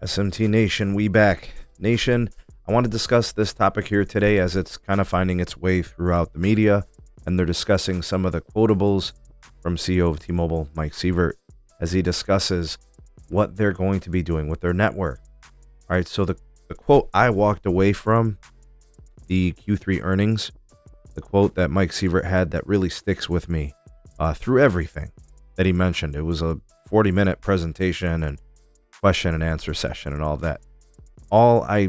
SMT Nation, we back. Nation, I want to discuss this topic here today as it's kind of finding its way throughout the media, and they're discussing some of the quotables from CEO of T-Mobile, Mike Sievert, as he discusses what they're going to be doing with their network. All right, so the quote I walked away from the Q3 earnings, the quote that Mike Sievert had that really sticks with me through everything that he mentioned. It was a 40-minute presentation and question and answer session and all that. All I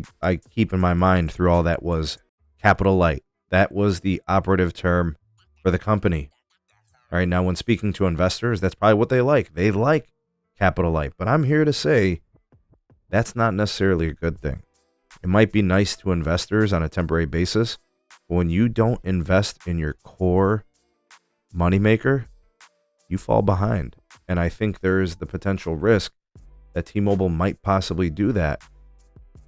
keep in my mind through all that was capital light. That was the operative term for the company. All right, now when speaking to investors, that's probably what they like. They like capital light, but I'm here to say that's not necessarily a good thing. It might be nice to investors on a temporary basis, but when you don't invest in your core moneymaker, you fall behind. And I think there is the potential risk that T-Mobile might possibly do that.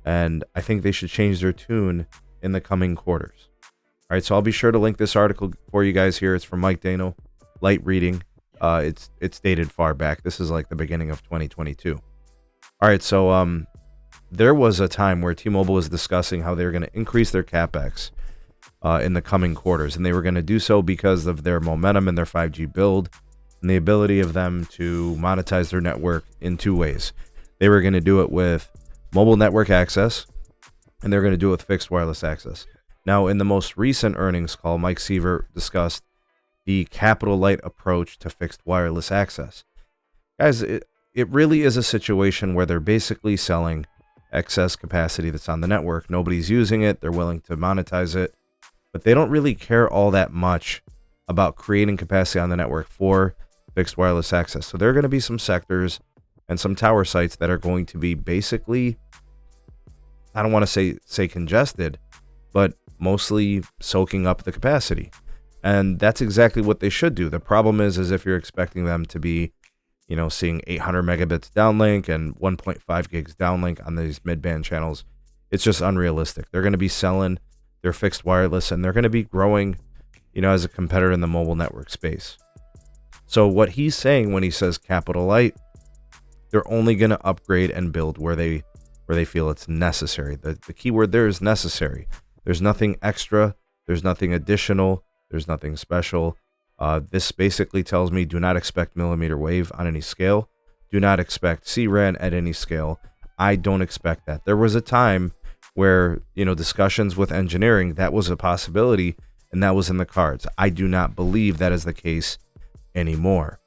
And I think they should change their tune in the coming quarters. All right, so I'll be sure to link this article for you guys here. It's from Mike Dano, light reading. It's dated far back. This is like the beginning of 2022. All right, so there was a time where T-Mobile was discussing how they were going to increase their capex in the coming quarters, and they were going to do so because of their momentum in their 5G build and the ability of them to monetize their network in two ways. They were going to do it with mobile network access, and they're going to do it with fixed wireless access. Now, in the most recent earnings call, Mike Sievert discussed the capital light approach to fixed wireless access. Guys, it really is a situation where they're basically selling excess capacity that's on the network. Nobody's using it. They're willing to monetize it, but they don't really care all that much about creating capacity on the network for fixed wireless access. So there are going to be some sectors and some tower sites that are going to be basically, I don't want to say congested, but mostly soaking up the capacity. And that's exactly what they should do. The problem is if you're expecting them to be, seeing 800 megabits downlink and 1.5 gigs downlink on these mid-band channels, it's just unrealistic. They're going to be selling their fixed wireless, and they're going to be growing, as a competitor in the mobile network space. So what he's saying when he says capital light, they're only going to upgrade and build where they feel it's necessary. The key word there is necessary. There's nothing extra. There's nothing additional. There's nothing special. This basically tells me do not expect mmWave on any scale. Do not expect CRAN at any scale. I don't expect that. There was a time where, discussions with engineering, that was a possibility and that was in the cards. I do not believe that is the case anymore.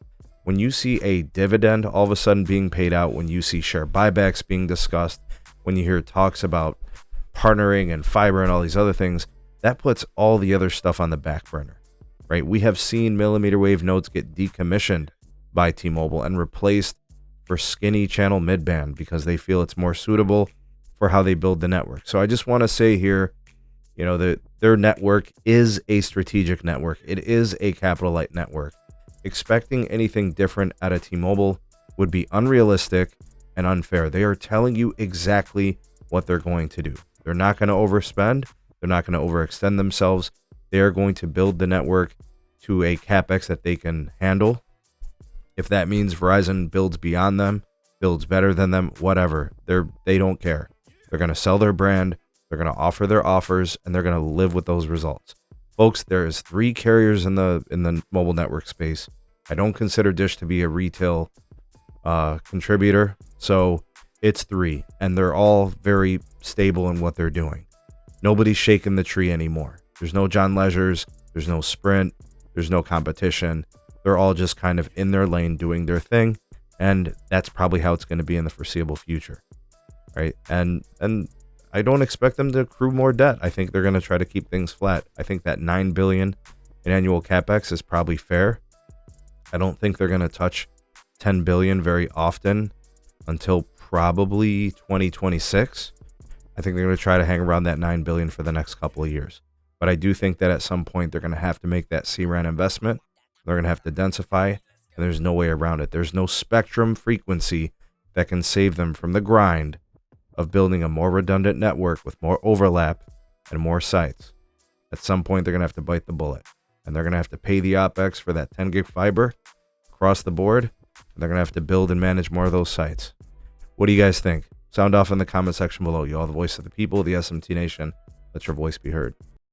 When you see a dividend all of a sudden being paid out, when you see share buybacks being discussed, when you hear talks about partnering and fiber and all these other things, that puts all the other stuff on the back burner, right? We have seen mmWave nodes get decommissioned by T-Mobile and replaced for skinny channel midband because they feel it's more suitable for how they build the network. So I just want to say here, that their network is a strategic network. It is a capital light network. Expecting anything different out of T-Mobile would be unrealistic and unfair. They are telling you exactly what they're going to do. They're not going to overspend. They're not going to overextend themselves. They are going to build the network to a capex that they can handle. If that means Verizon builds beyond them, builds better than them, whatever, they don't care. They're going to sell their brand. They're going to offer their offers, and they're going to live with those results. Folks, there is 3 carriers in the mobile network space. I don't consider Dish to be a retail contributor, so it's 3, and they're all very stable in what they're doing. Nobody's shaking the tree anymore. There's no John Legers, there's no Sprint, there's no competition. They're all just kind of in their lane doing their thing, and that's probably how it's going to be in the foreseeable future, right? And I don't expect them to accrue more debt. I think they're going to try to keep things flat. I think that $9 billion in annual capex is probably fair. I don't think they're going to touch $10 billion very often until probably 2026. I think they're going to try to hang around that $9 billion for the next couple of years. But I do think that at some point they're going to have to make that CRAN investment. They're going to have to densify, and there's no way around it. There's no spectrum frequency that can save them from the grind of building a more redundant network with more overlap and more sites. At some point, they're going to have to bite the bullet, and they're going to have to pay the OpEx for that 10 gig fiber across the board, and they're going to have to build and manage more of those sites. What do you guys think? Sound off in the comment section below. You are the voice of the people, the SMT Nation. Let your voice be heard.